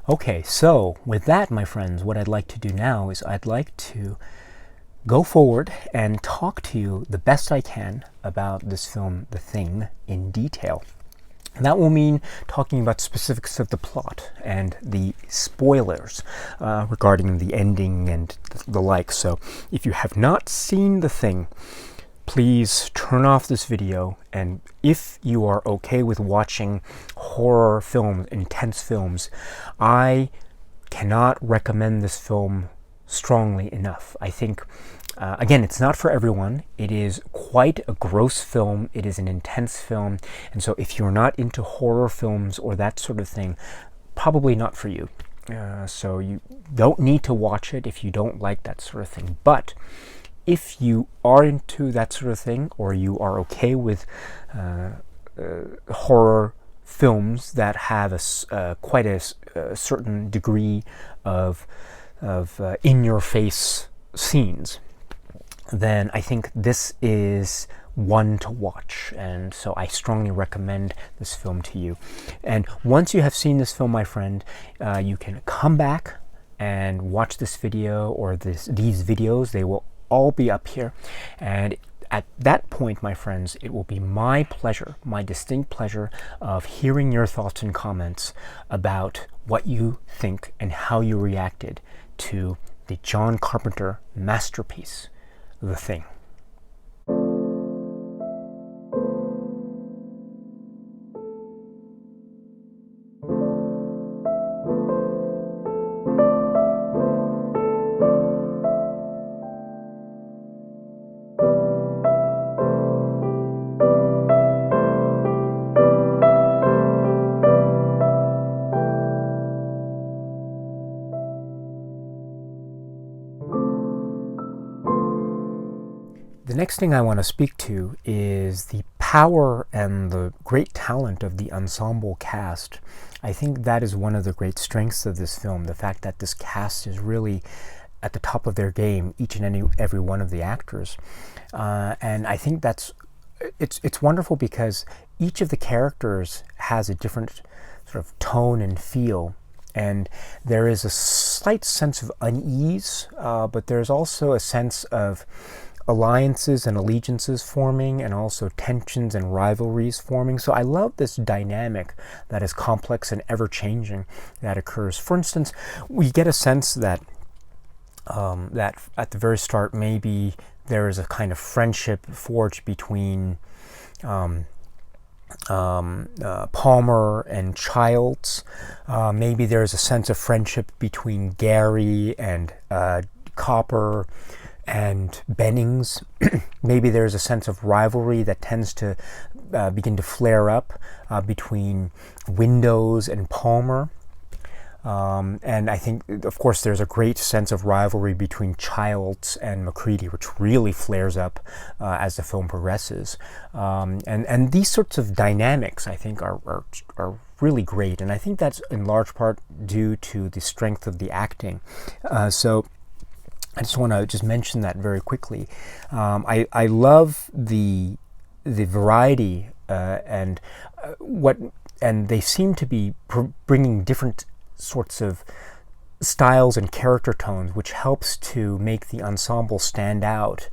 Okay, so with that, my friends, what I'd like to do now is I'd like to go forward and talk to you the best I can about this film, The Thing, in detail. And that will mean talking about specifics of the plot and the spoilers regarding the ending and the like. So if you have not seen The Thing, please turn off this video, and if you are okay with watching horror films, intense films, I cannot recommend this film strongly enough. I think, again, it's not for everyone. It is quite a gross film. It is an intense film. And so if you're not into horror films or that sort of thing, probably not for you. So you don't need to watch it if you don't like that sort of thing. But if you are into that sort of thing, or you are okay with horror films that have quite a certain degree of in-your-face scenes, then I think this is one to watch, and so I strongly recommend this film to you. And once you have seen this film, my friend, you can come back and watch this video or these videos. They will all be up here, and at that point, my friends, it will be my pleasure, my distinct pleasure, of hearing your thoughts and comments about what you think and how you reacted to the John Carpenter masterpiece, The Thing. The next thing I want to speak to is the power and the great talent of the ensemble cast. I think that is one of the great strengths of this film, the fact that this cast is really at the top of their game, each and every one of the actors. And I think it's wonderful because each of the characters has a different sort of tone and feel. And there is a slight sense of unease, but there's also a sense of alliances and allegiances forming, and also tensions and rivalries forming. So I love this dynamic that is complex and ever-changing that occurs. For instance, we get a sense that that at the very start, maybe there is a kind of friendship forged between Palmer and Childs. Maybe there's a sense of friendship between Gary and Copper and Bennings. Maybe there's a sense of rivalry that tends to begin to flare up between Windows and Palmer. And I think, of course, there's a great sense of rivalry between Childs and Macready, which really flares up as the film progresses. And these sorts of dynamics, I think, are really great. And I think that's in large part due to the strength of the acting. So I just want to just mention that very quickly. I love the variety and they seem to be bringing different sorts of styles and character tones, which helps to make the ensemble stand out.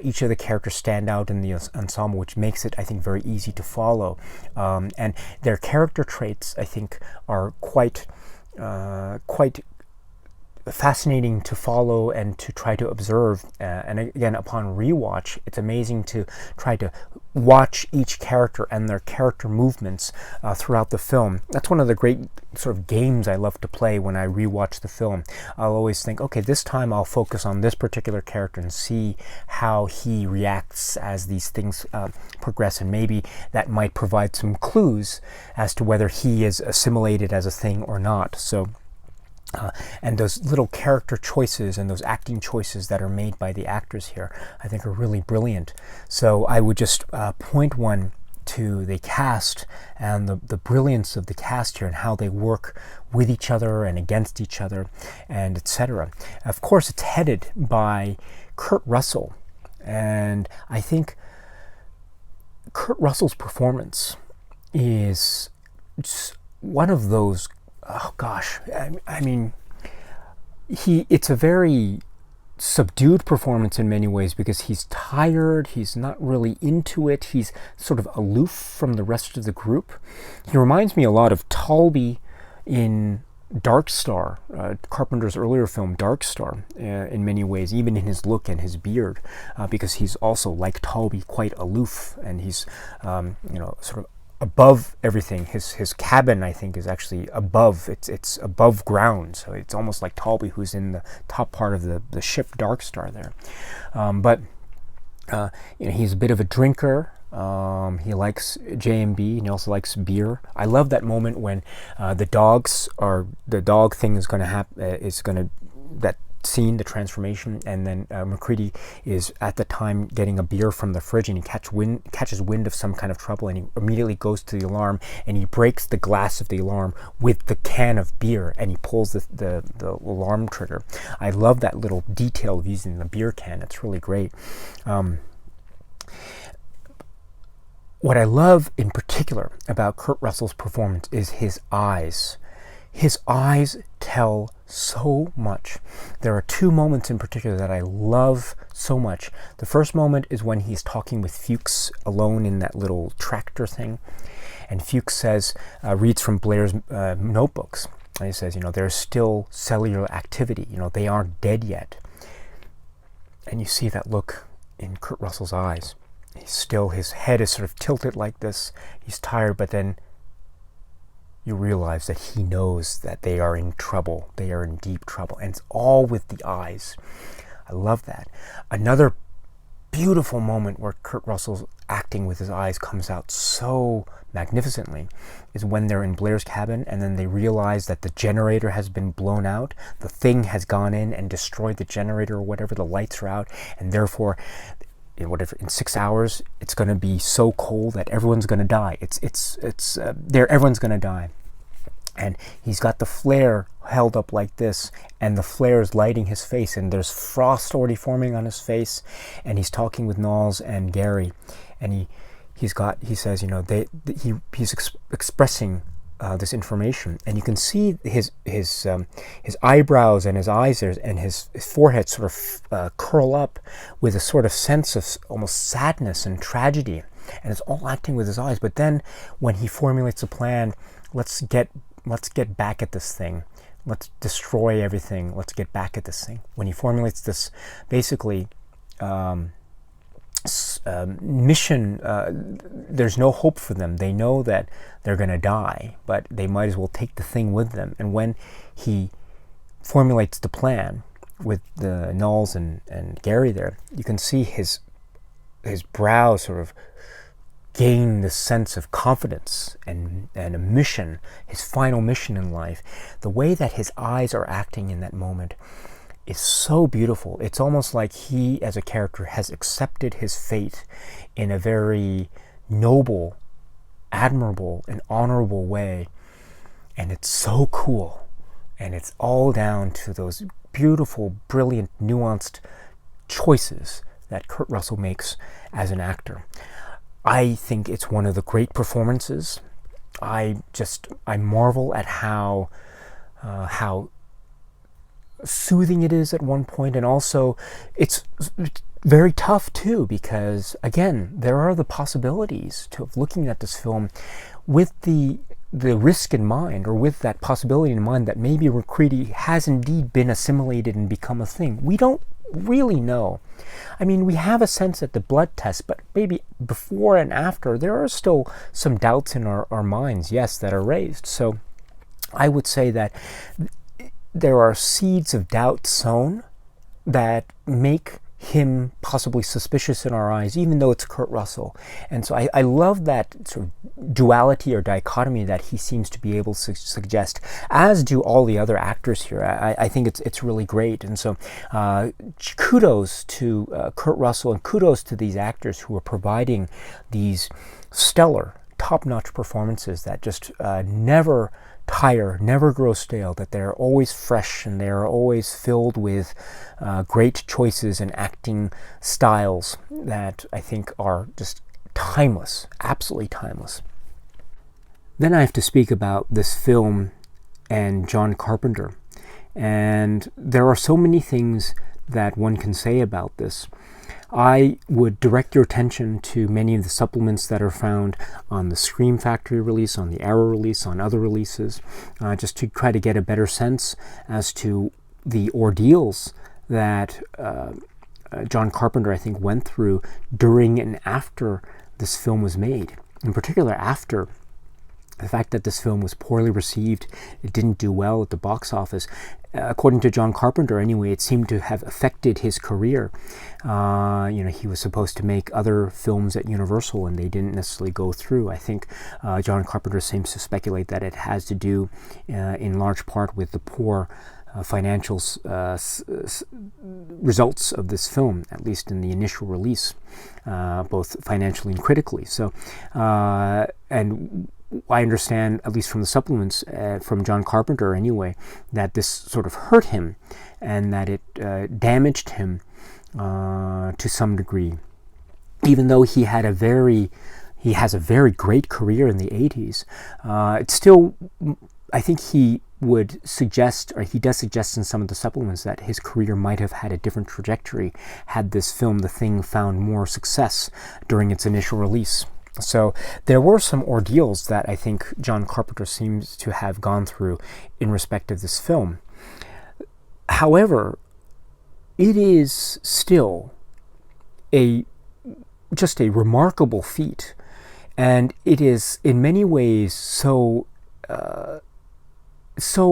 Each of the characters stand out in the ensemble, which makes it, I think, very easy to follow. And their character traits, I think, are quite fascinating to follow and to try to observe. And again, upon rewatch, it's amazing to try to watch each character and their character movements throughout the film. That's one of the great sort of games I love to play when I rewatch the film. I'll always think, okay, this time I'll focus on this particular character and see how he reacts as these things progress, and maybe that might provide some clues as to whether he is assimilated as a thing or not. So and those little character choices and those acting choices that are made by the actors here, I think, are really brilliant. So I would just point one to the cast and the brilliance of the cast here and how they work with each other and against each other, and etc. Of course, it's headed by Kurt Russell, and I think Kurt Russell's performance is just one of those oh gosh, I mean, it's a very subdued performance in many ways because he's tired, he's not really into it, he's sort of aloof from the rest of the group. He reminds me a lot of Talby in Dark Star, Carpenter's earlier film Dark Star, in many ways, even in his look and his beard, because he's also, like Talby, quite aloof, and he's sort of above everything. His cabin, I think, is actually above. It's above ground, so it's almost like Talby, who's in the top part of the ship Dark Star there. But he's a bit of a drinker. He likes J&B, and he also likes beer. I love that moment when the dog thing is going to happen. That scene, the transformation, and then MacReady is at the time getting a beer from the fridge, and he catches wind of some kind of trouble, and he immediately goes to the alarm, and he breaks the glass of the alarm with the can of beer, and he pulls the alarm trigger. I love that little detail of using the beer can. It's really great. What I love in particular about Kurt Russell's performance is his eyes. His eyes tell so much. There are two moments in particular that I love so much. The first moment is when he's talking with Fuchs alone in that little tractor thing. And Fuchs reads from Blair's notebooks. And he says, there's still cellular activity. They aren't dead yet. And you see that look in Kurt Russell's eyes. His head is sort of tilted like this. He's tired, but then you realize that he knows that they are in trouble. They are in deep trouble. And it's all with the eyes. I love that. Another beautiful moment where Kurt Russell's acting with his eyes comes out so magnificently is when they're in Blair's cabin, and then they realize that the generator has been blown out. The thing has gone in and destroyed the generator or whatever. The lights are out, and therefore in 6 hours it's going to be so cold that everyone's going to die. Everyone's going to die. And he's got the flare held up like this, and the flare is lighting his face, and there's frost already forming on his face, and he's talking with Knowles and Gary, and he's expressing this information, and you can see his eyebrows and his eyes there, and his forehead sort of curl up with a sort of sense of almost sadness and tragedy, and it's all acting with his eyes. But then when he formulates a plan, let's get back at this thing, let's destroy everything, let's get back at this thing. When he formulates this basically mission, there's no hope for them. They know that they're going to die, but they might as well take the thing with them. And when he formulates the plan with the Knowles and Gary there, you can see his brow sort of gain this sense of confidence and a mission, his final mission in life. The way that his eyes are acting in that moment is so beautiful. It's almost like he, as a character, has accepted his fate in a very noble, admirable, and honorable way. And it's so cool. And it's all down to those beautiful, brilliant, nuanced choices that Kurt Russell makes as an actor. I think it's one of the great performances. I marvel at how soothing it is at one point, and also it's very tough too, because again, there are the possibilities of looking at this film with the risk in mind, or with that possibility in mind that maybe MacReady has indeed been assimilated and become a thing. We don't really know. I mean, we have a sense at the blood test, but maybe before and after, there are still some doubts in our minds, yes, that are raised. So I would say that there are seeds of doubt sown that make him possibly suspicious in our eyes, even though it's Kurt Russell. And so I love that sort of duality or dichotomy that he seems to be able to suggest, as do all the other actors here. I think it's really great. And so kudos to Kurt Russell, and kudos to these actors who are providing these stellar, top-notch performances that just never tire, never grow stale, that they're always fresh and they're always filled with great choices and acting styles that I think are just timeless, absolutely timeless. Then I have to speak about this film and John Carpenter. And there are so many things that one can say about this. I would direct your attention to many of the supplements that are found on the Scream Factory release, on the Arrow release, on other releases, just to try to get a better sense as to the ordeals that John Carpenter, I think, went through during and after this film was made. In particular, after the fact that this film was poorly received, it didn't do well at the box office. According to John Carpenter, anyway, it seemed to have affected his career. He was supposed to make other films at Universal, and they didn't necessarily go through. I think John Carpenter seems to speculate that it has to do, in large part, with the poor financial results of this film, at least in the initial release, both financially and critically. So, and I understand, at least from the supplements from John Carpenter anyway, that this sort of hurt him and that it damaged him to some degree. Even though he has a very great career in the 80s, it's still, I think he would suggest, or he does suggest in some of the supplements, that his career might have had a different trajectory had this film, The Thing, found more success during its initial release. So there were some ordeals that I think John Carpenter seems to have gone through in respect of this film. However, it is still just a remarkable feat, and it is in many ways so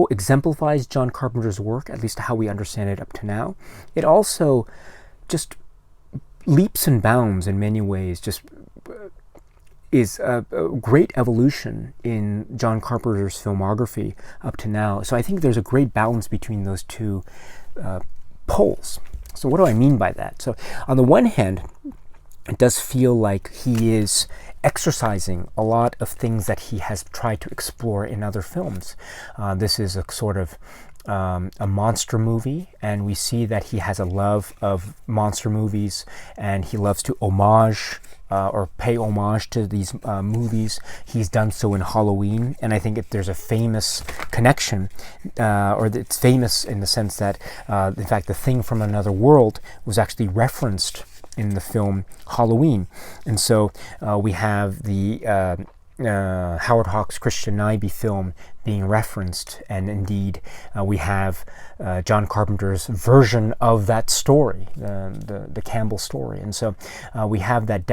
exemplifies John Carpenter's work, at least how we understand it up to now. It also just leaps and bounds in many ways, just is a great evolution in John Carpenter's filmography up to now. So I think there's a great balance between those two poles. So what do I mean by that? So on the one hand, it does feel like he is exercising a lot of things that he has tried to explore in other films. This is a sort of a monster movie, and we see that he has a love of monster movies, and he loves to or pay homage to these movies. He's done so in Halloween, and I think there's a famous connection, or it's famous in the sense that, in fact, The Thing from Another World was actually referenced in the film Halloween. And so we have the Howard Hawks' Christian Nyby film being referenced, and indeed we have John Carpenter's version of that story, the Campbell story. And so we have that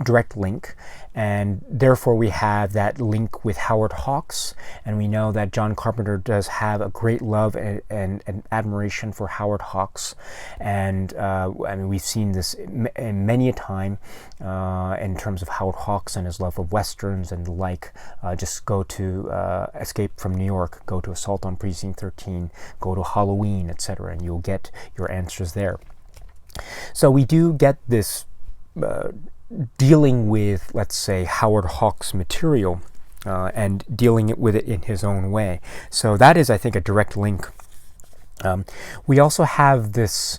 direct link, and therefore we have that link with Howard Hawks, and we know that John Carpenter does have a great love and admiration for Howard Hawks, and I mean, we've seen this many a time in terms of Howard Hawks and his love of westerns and the like. Just go to Escape from New York, go to Assault on Precinct 13, go to Halloween, etc., and you'll get your answers there. So we do get this dealing with, let's say, Howard Hawks material and dealing with it in his own way. So that is, I think, a direct link. We also have this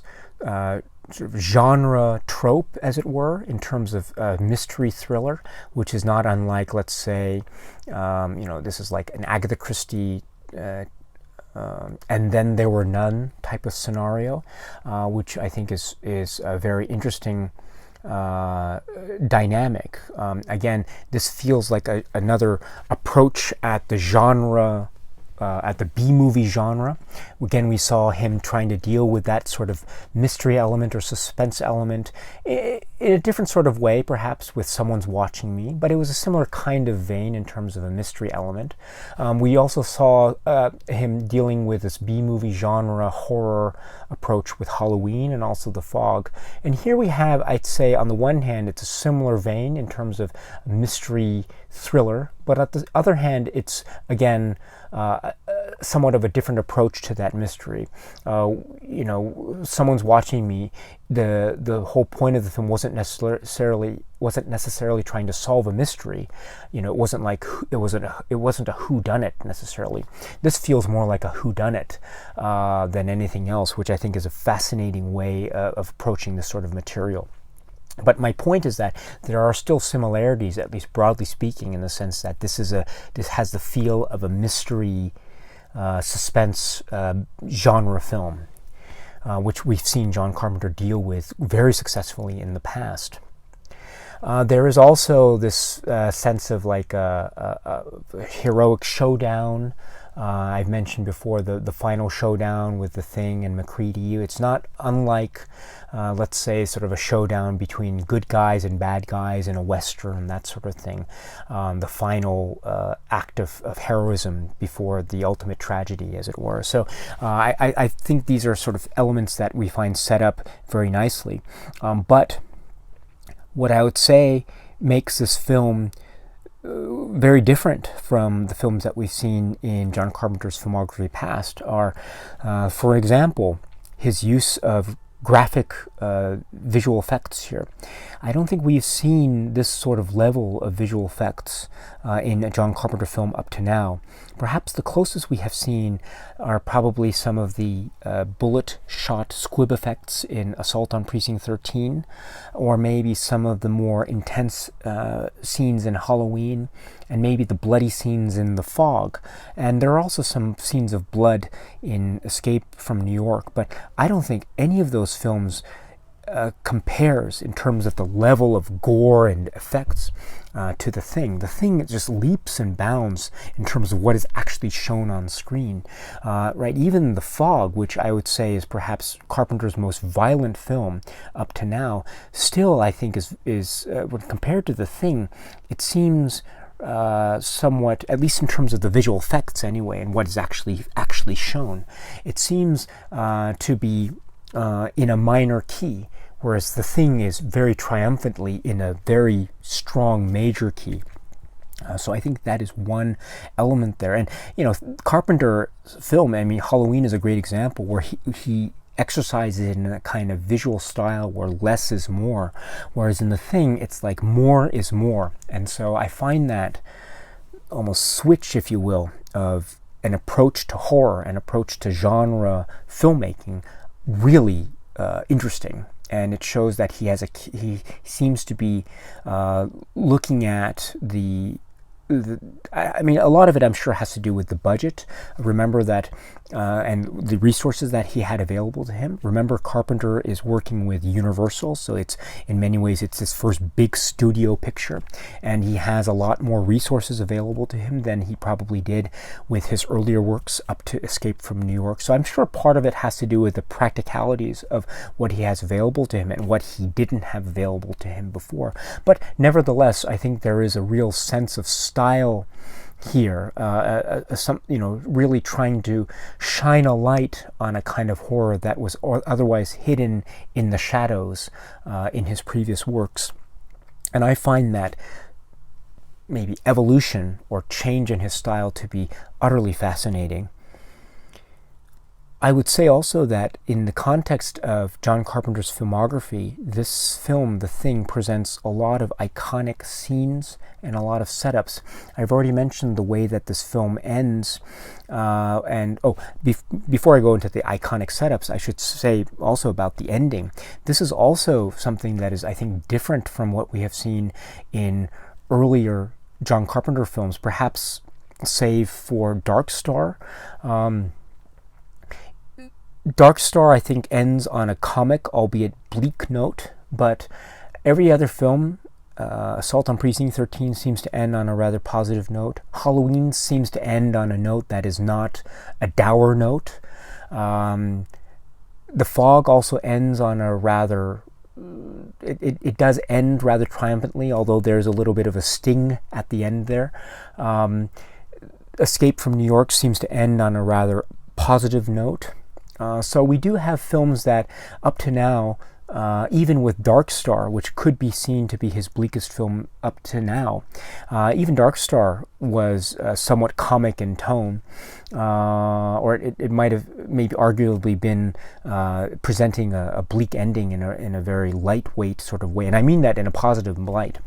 sort of genre trope, as it were, in terms of mystery thriller, which is not unlike, let's say, this is like an Agatha Christie and then there were none type of scenario, which I think is a very interesting dynamic. Again, this feels like another approach at the genre, at the B-movie genre. Again, we saw him trying to deal with that sort of mystery element or suspense element in a different sort of way, perhaps with Someone's Watching Me, but it was a similar kind of vein in terms of a mystery element. We also saw him dealing with this B-movie genre horror approach with Halloween and also The Fog. And here we have, I'd say, on the one hand, it's a similar vein in terms of mystery thriller, but at the other hand, it's, again, somewhat of a different approach to that mystery. Someone's Watching Me. The whole point of the film wasn't necessarily trying to solve a mystery. It wasn't like it wasn't a whodunit necessarily. This feels more like a whodunit than anything else, which I think is a fascinating way of approaching this sort of material. But my point is that there are still similarities, at least broadly speaking, in the sense that this has the feel of a mystery suspense genre film, which we've seen John Carpenter deal with very successfully in the past. There is also this sense of like a heroic showdown. I've mentioned before the final showdown with the Thing and MacReady. It's not unlike, let's say, sort of a showdown between good guys and bad guys in a Western, that sort of thing. The final act of heroism before the ultimate tragedy, as it were. So I think these are sort of elements that we find set up very nicely. But what I would say makes this film very different from the films that we've seen in John Carpenter's filmography past are, for example, his use of graphic visual effects here. I don't think we've seen this sort of level of visual effects in a John Carpenter film up to now. Perhaps the closest we have seen are probably some of the bullet shot squib effects in Assault on Precinct 13, or maybe some of the more intense scenes in Halloween, and maybe the bloody scenes in The Fog. And there are also some scenes of blood in Escape from New York, but I don't think any of those films compares in terms of the level of gore and effects to The Thing. The Thing just leaps and bounds in terms of what is actually shown on screen. Right, even The Fog, which I would say is perhaps Carpenter's most violent film up to now, still I think is when compared to The Thing, it seems somewhat, at least in terms of the visual effects anyway, and what is actually shown, it seems to be in a minor key, whereas The Thing is very triumphantly in a very strong major key. So I think that is one element there. And, Carpenter's film, I mean, Halloween is a great example where he exercises in a kind of visual style where less is more, whereas in The Thing, it's like more is more. And so I find that almost switch, if you will, of an approach to horror, an approach to genre filmmaking, really interesting. And it shows that he seems to be looking at I mean, a lot of it I'm sure has to do with the budget. Remember that, and the resources that he had available to him. Remember, Carpenter is working with Universal, so in many ways it's his first big studio picture, and he has a lot more resources available to him than he probably did with his earlier works up to Escape from New York. So I'm sure part of it has to do with the practicalities of what he has available to him and what he didn't have available to him before. But nevertheless, I think there is a real sense of style here, really trying to shine a light on a kind of horror that was otherwise hidden in the shadows in his previous works. And I find that maybe evolution or change in his style to be utterly fascinating. I would say also that in the context of John Carpenter's filmography, this film, The Thing, presents a lot of iconic scenes and a lot of setups. I've already mentioned the way that this film ends, before I go into the iconic setups, I should say also about the ending. This is also something that is, I think, different from what we have seen in earlier John Carpenter films, perhaps save for Dark Star. Dark Star, I think, ends on a comic, albeit bleak note, but every other film, Assault on Precinct 13 seems to end on a rather positive note. Halloween seems to end on a note that is not a dour note. The Fog also ends on a rather... It does end rather triumphantly, although there's a little bit of a sting at the end there. Escape from New York seems to end on a rather positive note. So we do have films that, up to now, even with Dark Star, which could be seen to be his bleakest film up to now, even Dark Star was somewhat comic in tone, or it might have maybe arguably been presenting a bleak ending in a very lightweight sort of way, and I mean that in a positive light.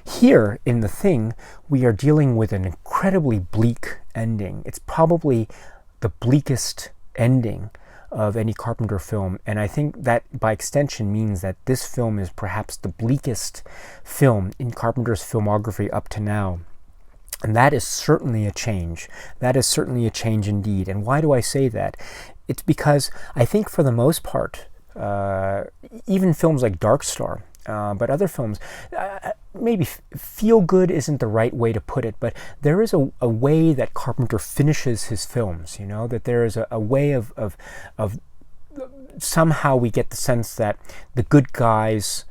Here, in The Thing, we are dealing with an incredibly bleak ending. It's probably the bleakest ending of any Carpenter film, and I think that by extension means that this film is perhaps the bleakest film in Carpenter's filmography up to now. And that is certainly a change. That is certainly a change indeed. And why do I say that? It's because I think for the most part, even films like Dark Star, but other films, maybe feel good isn't the right way to put it, but there is a way that Carpenter finishes his films, you know, that there is a way of somehow we get the sense that the good guys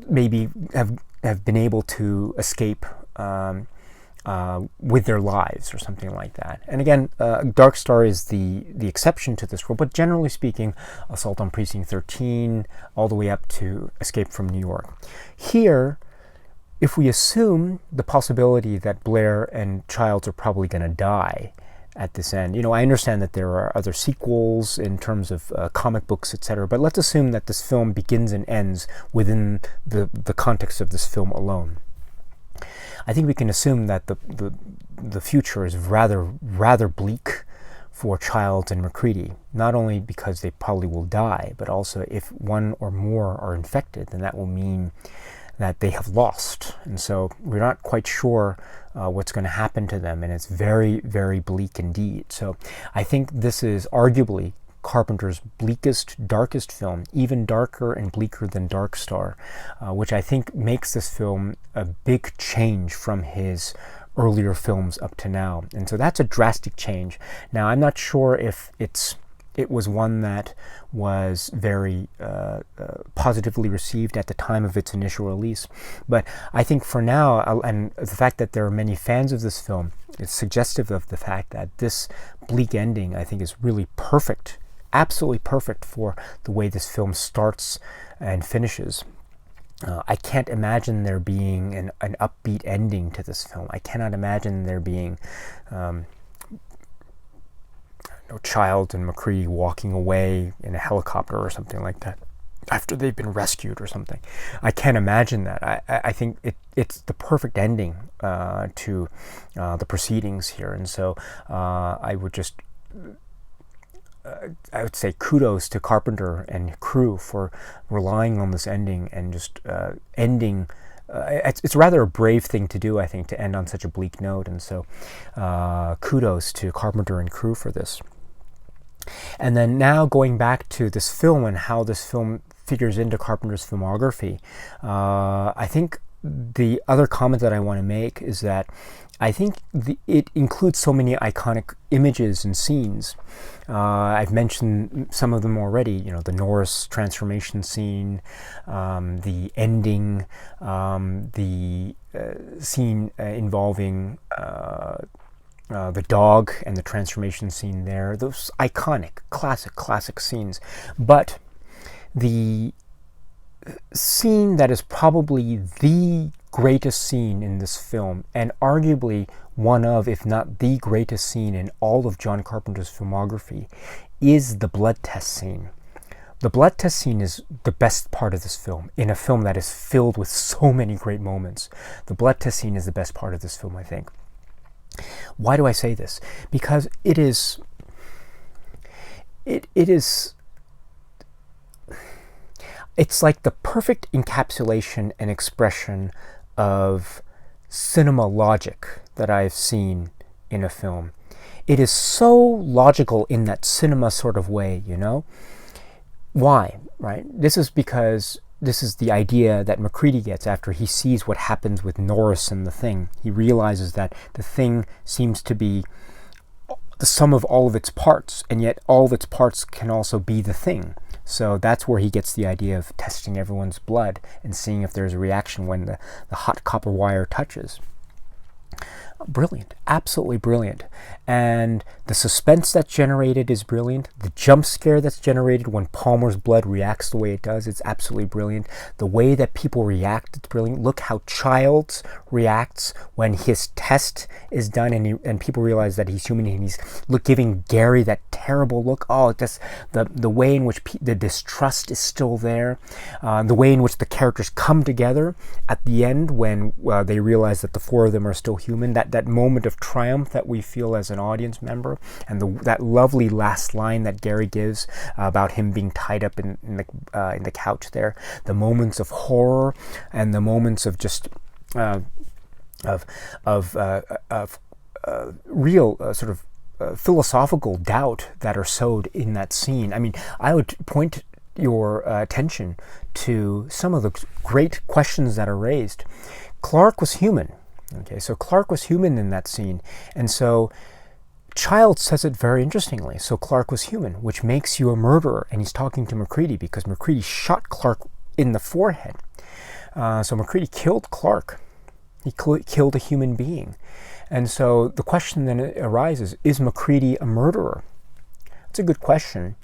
maybe have been able to escape with their lives or something like that. And again, Dark Star is the exception to this rule, but generally speaking, Assault on Precinct 13, all the way up to Escape from New York. Here, if we assume the possibility that Blair and Childs are probably going to die at this end, you know, I understand that there are other sequels in terms of comic books, etc., but let's assume that this film begins and ends within the context of this film alone. I think we can assume that the future is rather bleak for Childs and Macready, not only because they probably will die, but also if one or more are infected, then that will mean that they have lost. And so we're not quite sure what's going to happen to them, and it's very, very bleak indeed. So I think this is arguably Carpenter's bleakest, darkest film, even darker and bleaker than Dark Star, which I think makes this film a big change from his earlier films up to now. And so that's a drastic change. Now, I'm not sure if it was one that was very positively received at the time of its initial release. But I think for now, and the fact that there are many fans of this film, is suggestive of the fact that this bleak ending, I think, is really perfect, absolutely perfect for the way this film starts and finishes. I can't imagine there being an upbeat ending to this film. I cannot imagine there being Childs and Macready walking away in a helicopter or something like that after they've been rescued or something. I can't imagine that. I think it's the perfect ending to the proceedings here. And so I would say kudos to Carpenter and crew for relying on this ending and just ending. It's rather a brave thing to do, I think, to end on such a bleak note. And so kudos to Carpenter and crew for this. And then now going back to this film and how this film figures into Carpenter's filmography, I think the other comment that I want to make is that I think it includes so many iconic images and scenes. I've mentioned some of them already, you know, the Norris transformation scene, the ending, the scene involving the dog and the transformation scene there, those iconic, classic scenes. But the scene that is probably the greatest scene in this film, and arguably one of, if not the greatest scene in all of John Carpenter's filmography, is the blood test scene. The blood test scene is the best part of this film, in a film that is filled with so many great moments. The blood test scene is the best part of this film, I think. Why do I say this? Because it is it's like the perfect encapsulation and expression of cinema logic that I've seen in a film. It is so logical in that cinema sort of way, you know? Why, right? This is because this is the idea that Macready gets after he sees what happens with Norris and the Thing. He realizes that the Thing seems to be the sum of all of its parts, and yet all of its parts can also be the Thing. So that's where he gets the idea of testing everyone's blood and seeing if there's a reaction when the hot copper wire touches. Brilliant, absolutely brilliant. And the suspense that's generated is brilliant. The jump scare that's generated when Palmer's blood reacts the way it does, it's absolutely brilliant. The way that people react, it's brilliant. Look how Childs reacts when his test is done and people realize that he's human, and he's giving Gary that terrible look. Oh, just the way in which the distrust is still there. The way in which the characters come together at the end when they realize that the four of them are still human. That moment of triumph that we feel as an audience member, and that lovely last line that Gary gives about him being tied up in the couch there. The moments of horror and the moments of just of real sort of philosophical doubt that are sowed in that scene. I mean, I would point your attention to some of the great questions that are raised. Clark was human. Okay, so Clark was human in that scene, and so Child says it very interestingly. So Clark was human, which makes you a murderer, and he's talking to Macready because Macready shot Clark in the forehead. So Macready killed Clark. He killed a human being. And so the question then arises, is Macready a murderer? That's a good question.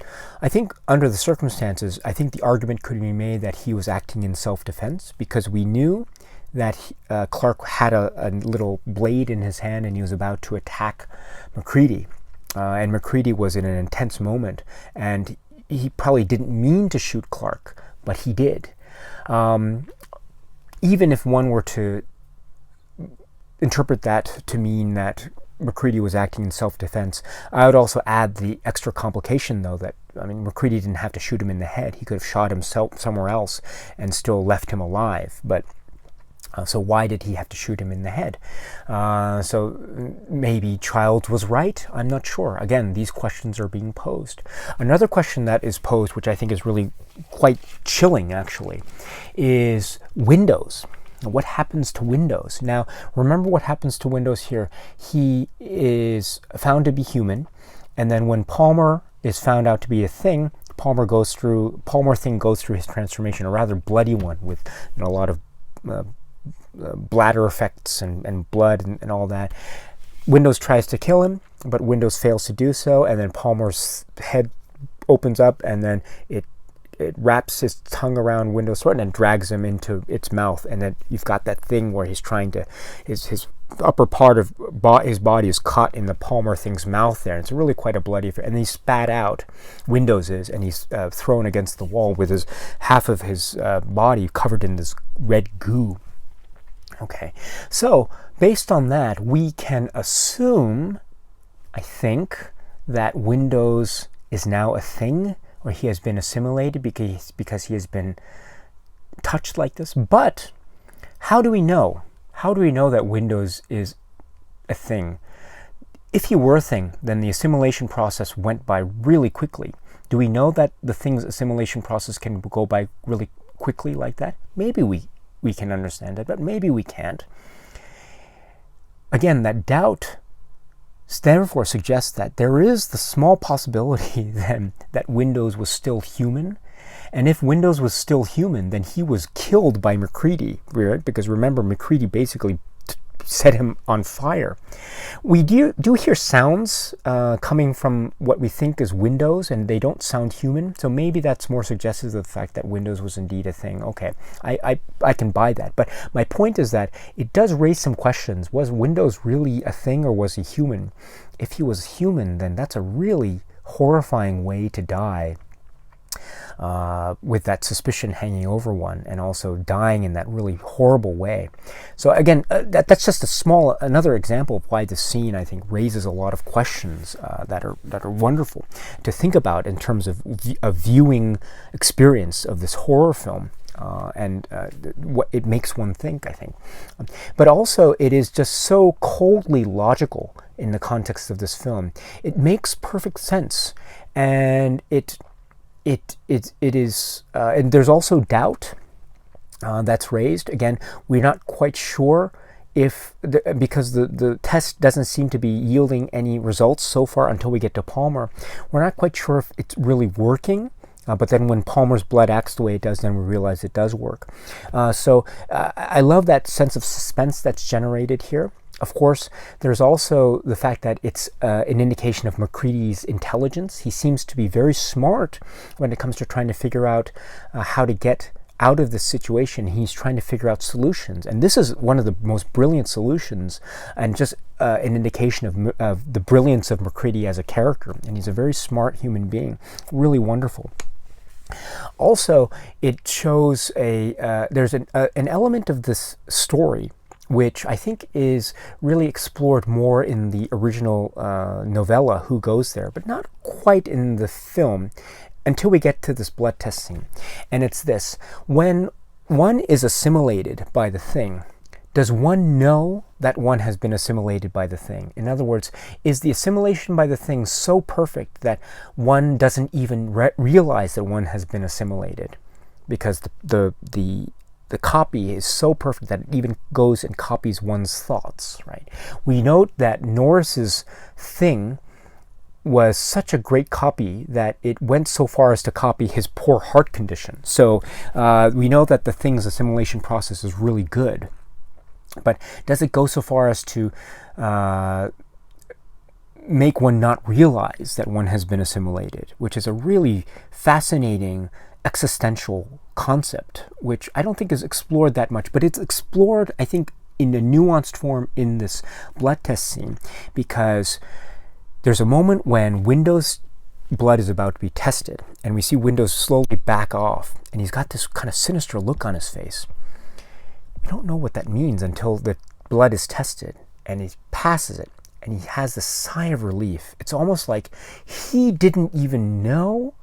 I think under the circumstances, I think the argument could be made that he was acting in self-defense because we knew that Clark had a little blade in his hand and he was about to attack Macready. And Macready was in an intense moment, and he probably didn't mean to shoot Clark, but he did. Even if one were to interpret that to mean that Macready was acting in self-defense, I would also add the extra complication, though, that, I mean, Macready didn't have to shoot him in the head. He could have shot himself somewhere else and still left him alive. But so why did he have to shoot him in the head? So maybe Childs was right. I'm not sure. Again, these questions are being posed. Another question that is posed, which I think is really quite chilling, actually, is windows. What happens to Windows? Now, remember what happens to Windows here. He is found to be human, and then when Palmer is found out to be a thing, Palmer thing goes through his transformation, a rather bloody one with a lot of bladder effects and blood and all that. Windows tries to kill him, but Windows fails to do so, and then Palmer's head opens up, and then it wraps his tongue around Windows' throat and then drags him into its mouth, and then you've got that thing where he's trying to, his upper part of his body is caught in the Palmer thing's mouth there. And it's really quite a bloody affair. And then he's spat out, Windows is, and he's thrown against the wall with his half of his body covered in this red goo. Okay, so based on that, we can assume, I think, that Windows is now a thing, or he has been assimilated because he has been touched like this. But how do we know? How do we know that Windows is a thing? If he were a thing, then the assimilation process went by really quickly. Do we know that the thing's assimilation process can go by really quickly like that? Maybe we can understand it, but maybe we can't. Again, that doubt therefore suggests that there is the small possibility then that Windows was still human. And if Windows was still human, then he was killed by Macready, right? Because remember, Macready basically set him on fire. We do hear sounds coming from what we think is Windows, and they don't sound human. So maybe that's more suggestive of the fact that Windows was indeed a thing. Okay, I can buy that. But my point is that it does raise some questions. Was Windows really a thing, or was he human? If he was human, then that's a really horrifying way to die. With that suspicion hanging over one, and also dying in that really horrible way. So again, that's just another example of why this scene, I think, raises a lot of questions that are wonderful to think about in terms of a viewing experience of this horror film. And what it makes one think, I think. But also, it is just so coldly logical in the context of this film. It makes perfect sense, and it is, and there's also doubt that's raised. Again, we're not quite sure if, because the test doesn't seem to be yielding any results so far until we get to Palmer. We're not quite sure if it's really working. But then when Palmer's blood acts the way it does, then we realize it does work. So I love that sense of suspense that's generated here. Of course, there's also the fact that it's an indication of Macready's intelligence. He seems to be very smart when it comes to trying to figure out how to get out of this situation. He's trying to figure out solutions. And this is one of the most brilliant solutions, and just an indication of the brilliance of Macready as a character. And he's a very smart human being. Really wonderful. Also, it shows there's an element of this story which I think is really explored more in the original novella, Who Goes There, but not quite in the film until we get to this blood test scene. And it's this: when one is assimilated by the thing, does one know that one has been assimilated by the thing? In other words, is the assimilation by the thing so perfect that one doesn't even realize that one has been assimilated, because the copy is so perfect that it even goes and copies one's thoughts, right? We note that Norris's thing was such a great copy that it went so far as to copy his poor heart condition. So we know that the thing's assimilation process is really good. But does it go so far as to make one not realize that one has been assimilated, which is a really fascinating existential concept, which I don't think is explored that much, but it's explored, I think, in a nuanced form in this blood test scene, because there's a moment when Window's blood is about to be tested, and we see Windows slowly back off, and he's got this kind of sinister look on his face. We don't know what that means until the blood is tested, and he passes it, and he has this sigh of relief. It's almost like he didn't even know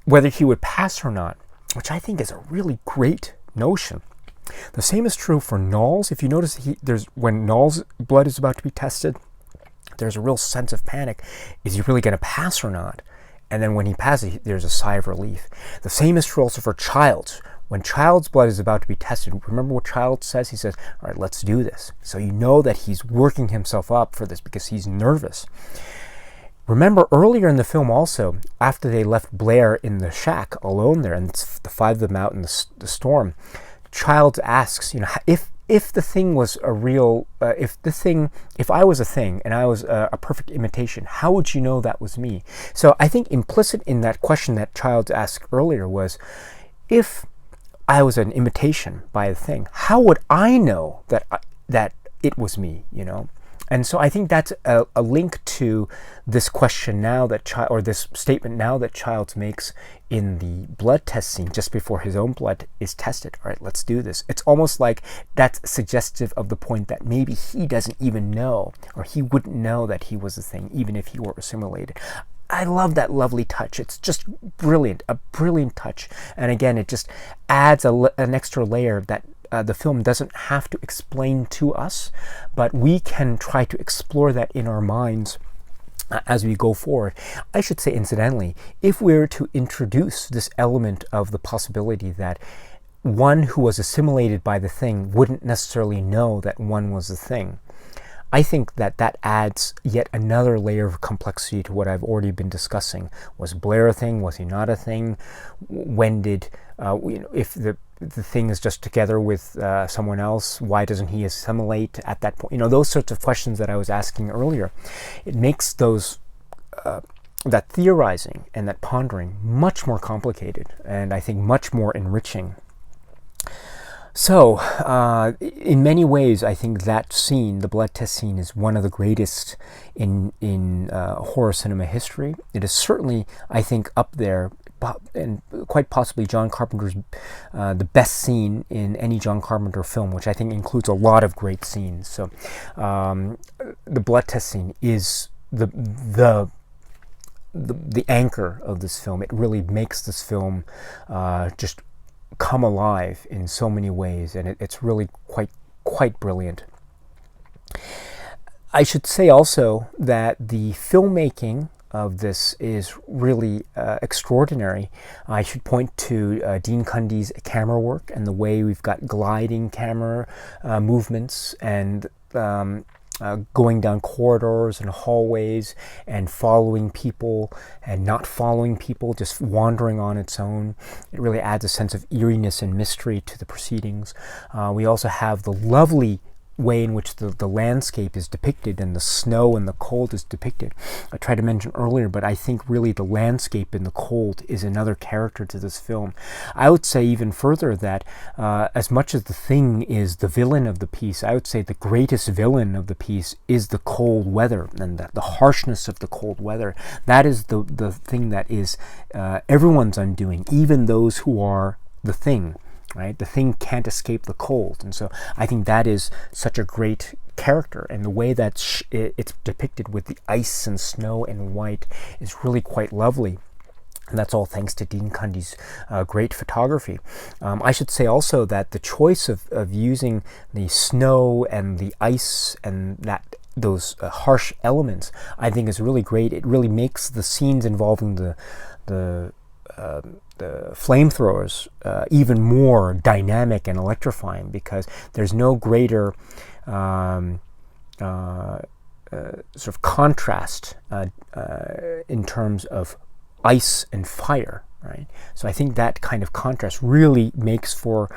whether he would pass or not, which I think is a really great notion. The same is true for Null's. If you notice, when Null's blood is about to be tested, there's a real sense of panic. Is he really going to pass or not? And then when he passes, there's a sigh of relief. The same is true also for Childs. When Child's blood is about to be tested, remember what Child says? He says, all right, let's do this. So you know that he's working himself up for this because he's nervous. Remember earlier in the film also, after they left Blair in the shack alone there, and the five of them out in the storm, Childs asks, if the thing was a real, if I was a thing and I was a perfect imitation, how would you know that was me? So I think implicit in that question that Childs asked earlier was, if I was an imitation by a thing, how would I know that it was me, And so I think that's a link to this question now or this statement now that Childs makes in the blood test scene just before his own blood is tested. All right, let's do this. It's almost like that's suggestive of the point that maybe he doesn't even know, or he wouldn't know that he was a thing, even if he were assimilated. I love that lovely touch. It's just brilliant, a brilliant touch. And again, it just adds an extra layer that the film doesn't have to explain to us, but we can try to explore that in our minds as we go forward. I should say, incidentally, if we were to introduce this element of the possibility that one who was assimilated by the thing wouldn't necessarily know that one was the thing, I think that adds yet another layer of complexity to what I've already been discussing. Was Blair a thing? Was he not a thing? When did, if the thing is just together with someone else, why doesn't he assimilate at that point? Those sorts of questions that I was asking earlier. It makes that theorizing and that pondering much more complicated, and I think much more enriching. So, in many ways, I think that scene, the blood test scene, is one of the greatest in horror cinema history. It is certainly, I think, up there, and quite possibly John Carpenter's the best scene in any John Carpenter film, which I think includes a lot of great scenes. So, the blood test scene is the anchor of this film. It really makes this film just come alive in so many ways, and it's really quite brilliant. I should say also that the filmmaking of this is really extraordinary. I should point to Dean Cundy's camera work and the way we've got gliding camera movements and going down corridors and hallways and following people and not following people, just wandering on its own. It really adds a sense of eeriness and mystery to the proceedings. We also have the lovely way in which the landscape is depicted and the snow and the cold is depicted. I tried to mention earlier, but I think really the landscape and the cold is another character to this film. I would say even further that as much as the thing is the villain of the piece, I would say the greatest villain of the piece is the cold weather and the harshness of the cold weather. That is the thing that is everyone's undoing, even those who are the thing. Right? The thing can't escape the cold. And so I think that is such a great character, and the way that it's depicted with the ice and snow and white is really quite lovely. And that's all thanks to Dean Cundy's great photography. I should say also that the choice of using the snow and the ice and those harsh elements, I think, is really great. It really makes the scenes involving the flamethrowers even more dynamic and electrifying, because there's no greater sort of contrast in terms of ice and fire, right? So I think that kind of contrast really makes for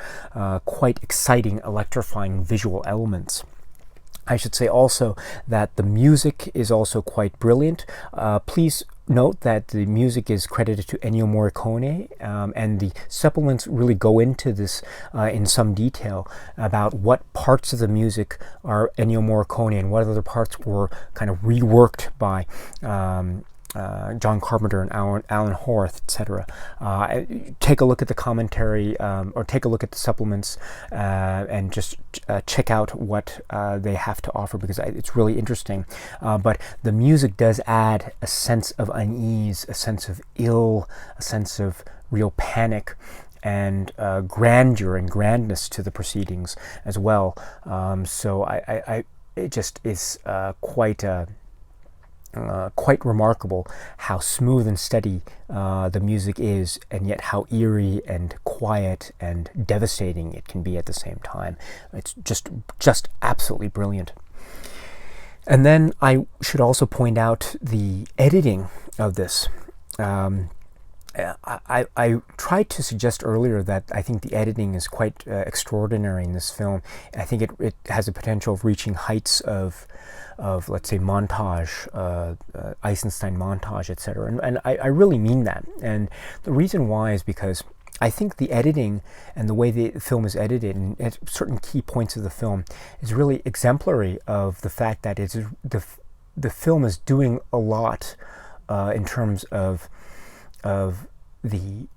quite exciting, electrifying visual elements. I should say also that the music is also quite brilliant. Please note that the music is credited to Ennio Morricone, and the supplements really go into this in some detail about what parts of the music are Ennio Morricone and what other parts were kind of reworked by John Carpenter and Alan Howarth, etc. Take a look at the commentary, or take a look at the supplements, and just check out what they have to offer, because it's really interesting. But the music does add a sense of unease, a sense of ill, a sense of real panic, and grandeur and grandness to the proceedings as well. So it just is quite remarkable how smooth and steady the music is, and yet how eerie and quiet and devastating it can be at the same time. It's just absolutely brilliant. And then I should also point out the editing of this. I tried to suggest earlier that I think the editing is quite extraordinary in this film. I think it has a potential of reaching heights of let's say montage, Eisenstein montage, etc. And I really mean that. And the reason why is because I think the editing and the way the film is edited, and at certain key points of the film, is really exemplary of the fact that the film is doing a lot in terms of the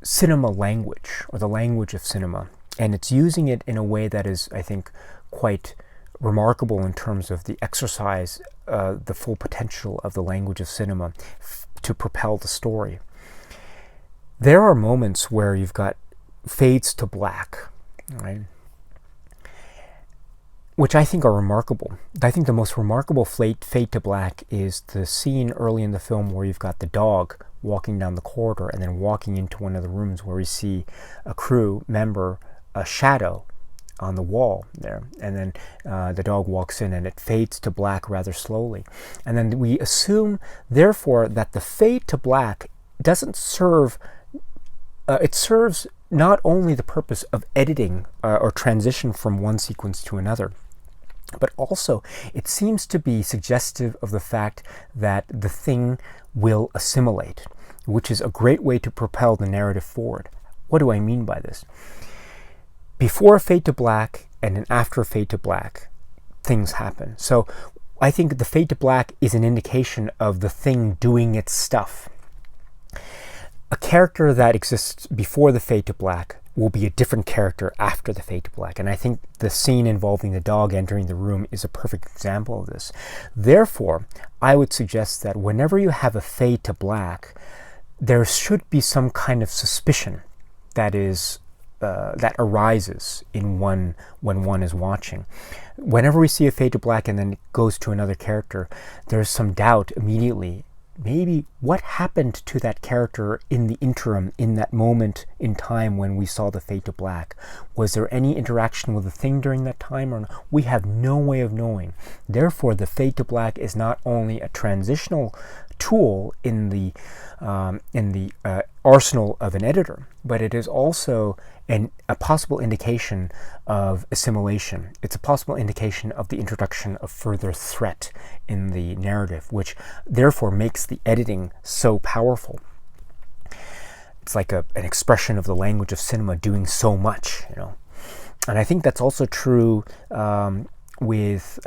cinema language, or the language of cinema, and it's using it in a way that is, I think, quite remarkable in terms of the exercise, the full potential of the language of cinema to propel the story. There are moments where you've got fades to black, right, which I think are remarkable. I think the most remarkable fade to black is the scene early in the film where you've got the dog walking down the corridor and then walking into one of the rooms where we see a crew member, a shadow on the wall there, and then the dog walks in and it fades to black rather slowly. And then we assume, therefore, that the fade to black doesn't serve, it serves not only the purpose of editing or transition from one sequence to another, but also it seems to be suggestive of the fact that the thing will assimilate, which is a great way to propel the narrative forward. What do I mean by this? Before fade to black and then after fade to black, things happen. So I think the fade to black is an indication of the thing doing its stuff. A character that exists before the fade to black will be a different character after the fade to black. And I think the scene involving the dog entering the room is a perfect example of this. Therefore, I would suggest that whenever you have a fade to black, there should be some kind of suspicion that arises in when one is watching. Whenever we see a fade to black and then it goes to another character, there's some doubt immediately. Maybe what happened to that character in the interim, in that moment in time when we saw the fade to black? Was there any interaction with the thing during that time or not? We have no way of knowing. Therefore, the fade to black is not only a transitional tool in the arsenal of an editor, but it is also a possible indication of assimilation. It's a possible indication of the introduction of further threat in the narrative, which therefore makes the editing so powerful. It's like an expression of the language of cinema doing so much, And I think that's also true with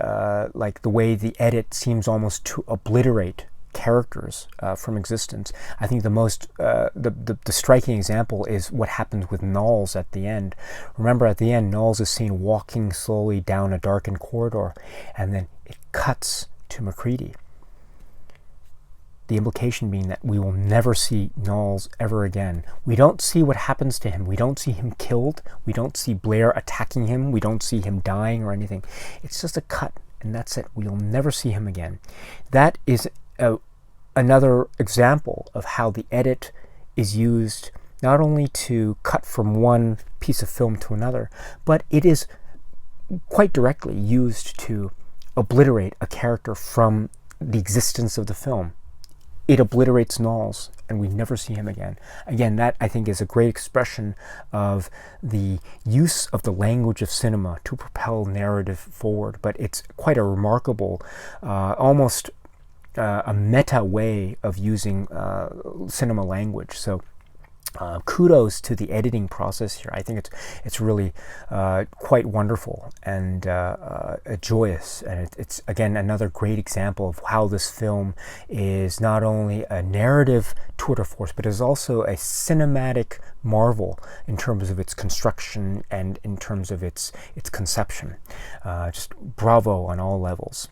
like the way the edit seems almost to obliterate characters from existence. I think the most the striking example is what happens with Knowles at the end. Remember, at the end, Knowles is seen walking slowly down a darkened corridor, and then it cuts to Macready. the implication being that we will never see Knowles ever again. We don't see what happens to him. We don't see him killed. We don't see Blair attacking him. We don't see him dying or anything. It's just a cut, and that's it. We'll never see him again. That is another example of how the edit is used not only to cut from one piece of film to another, but it is quite directly used to obliterate a character from the existence of the film. It obliterates Knowles, and we never see him again. Again, that I think is a great expression of the use of the language of cinema to propel narrative forward. But it's quite a remarkable, almost a meta way of using cinema language. So kudos to the editing process here. I think it's really quite wonderful and joyous, and it's again another great example of how this film is not only a narrative tour de force, but is also a cinematic marvel in terms of its construction and in terms of its conception. Just bravo on all levels.